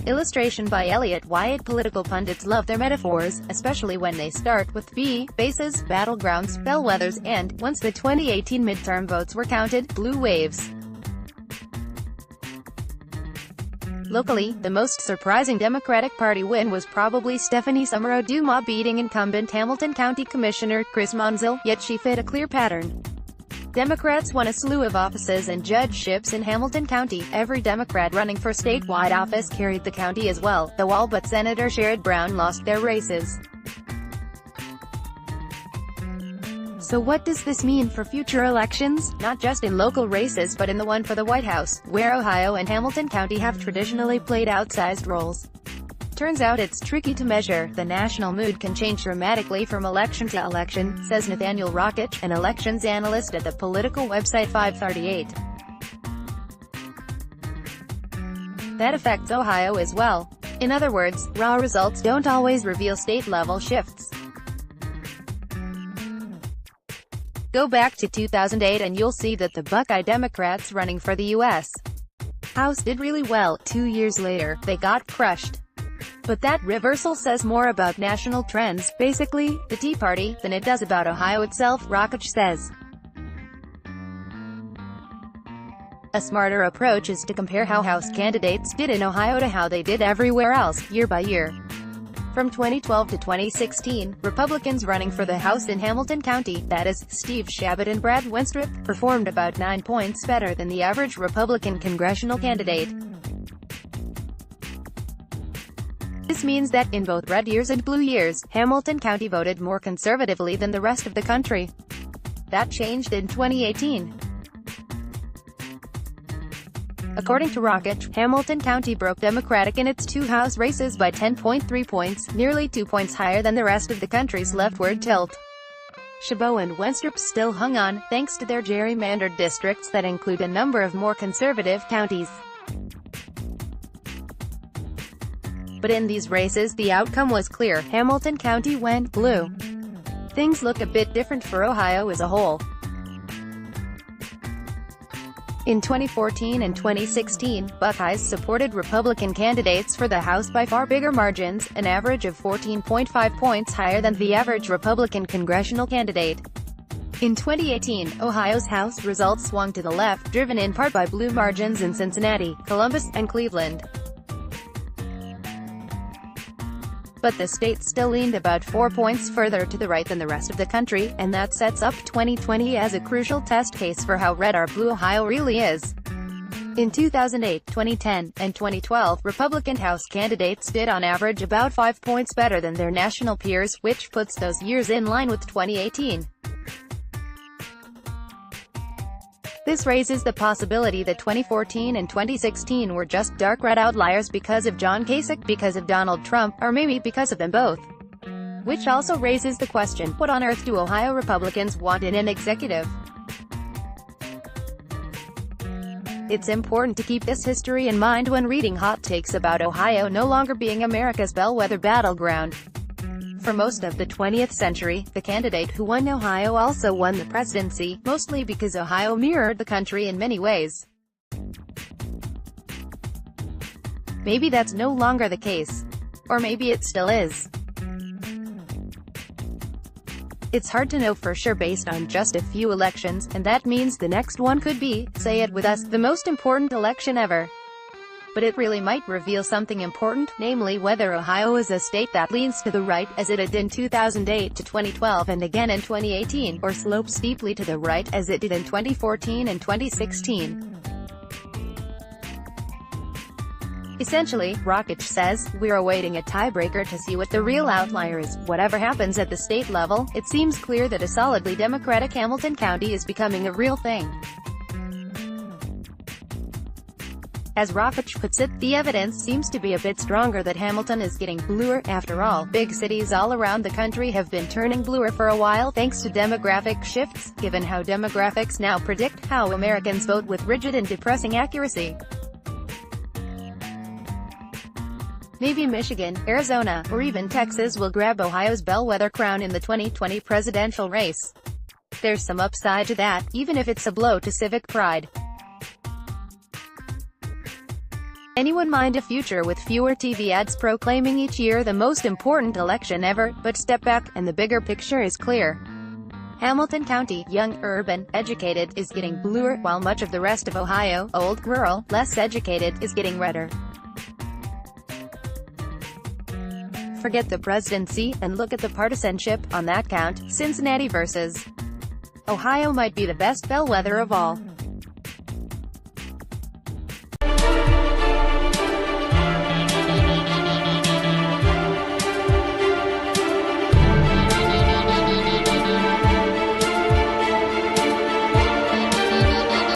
Illustration by Eliot WyattPolitical. Pundits love their metaphors, especially when they start with bases, battlegrounds, bellwethers, and, once the 2018 midterm votes were counted, blue waves. Locally, the most surprising Democratic Party win was probably Stephanie Summerow Dumas beating incumbent Hamilton County Commissioner Chris Monzel, yet she fit a clear pattern. Democrats won a slew of offices and judgeships in Hamilton County. Every Democrat running for statewide office carried the county as well, though all but Senator Sherrod Brown lost their races. So what does this mean for future elections? Not just in local races but in the one for the White House, where Ohio and Hamilton County have traditionally played outsized roles. Turns out it's tricky to measure. The national mood can change dramatically from election to election, says Nathaniel Rockich, an elections analyst at the political website 538. That affects Ohio as well. In other words, raw results don't always reveal state-level shifts. Go back to 2008 and you'll see that the Buckeye Democrats running for the U.S. House did really well. 2 years later, they got crushed. But that reversal says more about national trends, basically, the Tea Party, than it does about Ohio itself, Rockich says. A smarter approach is to compare how House candidates did in Ohio to how they did everywhere else, year by year. From 2012 to 2016, Republicans running for the House in Hamilton County, that is, Steve Chabot and Brad Wenstrup, performed about 9 points better than the average Republican congressional candidate. This means that, in both red years and blue years, Hamilton County voted more conservatively than the rest of the country. That changed in 2018. According to Rockich, Hamilton County broke Democratic in its 2 House races by 10.3 points, nearly 2 points higher than the rest of the country's leftward tilt. Chabot and Wenstrup still hung on, thanks to their gerrymandered districts that include a number of more conservative counties. But in these races the outcome was clear. Hamilton County went blue. Things look a bit different for Ohio as a whole. In 2014 and 2016, Buckeyes supported Republican candidates for the House by far bigger margins, an average of 14.5 points higher than the average Republican congressional candidate. In 2018, Ohio's House results swung to the left, driven in part by blue margins in Cincinnati, Columbus, and Cleveland. But the state still leaned about 4 points further to the right than the rest of the country, and that sets up 2020 as a crucial test case for how red our blue Ohio really is. In 2008, 2010, and 2012, Republican House candidates did on average about 5 points better than their national peers, which puts those years in line with 2018. This raises the possibility that 2014 and 2016 were just dark red outliers because of John Kasich, because of Donald Trump, or maybe because of them both. Which also raises the question, what on earth do Ohio Republicans want in an executive? It's important to keep this history in mind when reading hot takes about Ohio no longer being America's bellwether battleground. For most of the 20th century, the candidate who won Ohio also won the presidency, mostly because Ohio mirrored the country in many ways. Maybe that's no longer the case. Or maybe it still is. It's hard to know for sure based on just a few elections, and that means the next one could be, say it with us, the most important election ever. But it really might reveal something important, namely whether Ohio is a state that leans to the right, as it did in 2008 to 2012 and again in 2018, or slopes steeply to the right, as it did in 2014 and 2016. Essentially, Rockich says, we're awaiting a tiebreaker to see what the real outlier is. Whatever happens at the state level, it seems clear that a solidly Democratic Hamilton County is becoming a real thing. As Rockich puts it, the evidence seems to be a bit stronger that Hamilton is getting bluer. After all, big cities all around the country have been turning bluer for a while thanks to demographic shifts, given how demographics now predict how Americans vote with rigid and depressing accuracy. Maybe Michigan, Arizona, or even Texas will grab Ohio's bellwether crown in the 2020 presidential race. There's some upside to that, even if it's a blow to civic pride. anyone mind a future with fewer TV ads proclaiming each year the most important election ever? But step back, and the bigger picture is clear. Hamilton County, young, urban, educated, is getting bluer, while much of the rest of Ohio, old, rural, less educated, is getting redder. Forget the presidency, and look at the partisanship. On that count, Cincinnati versus Ohio might be the best bellwether of all.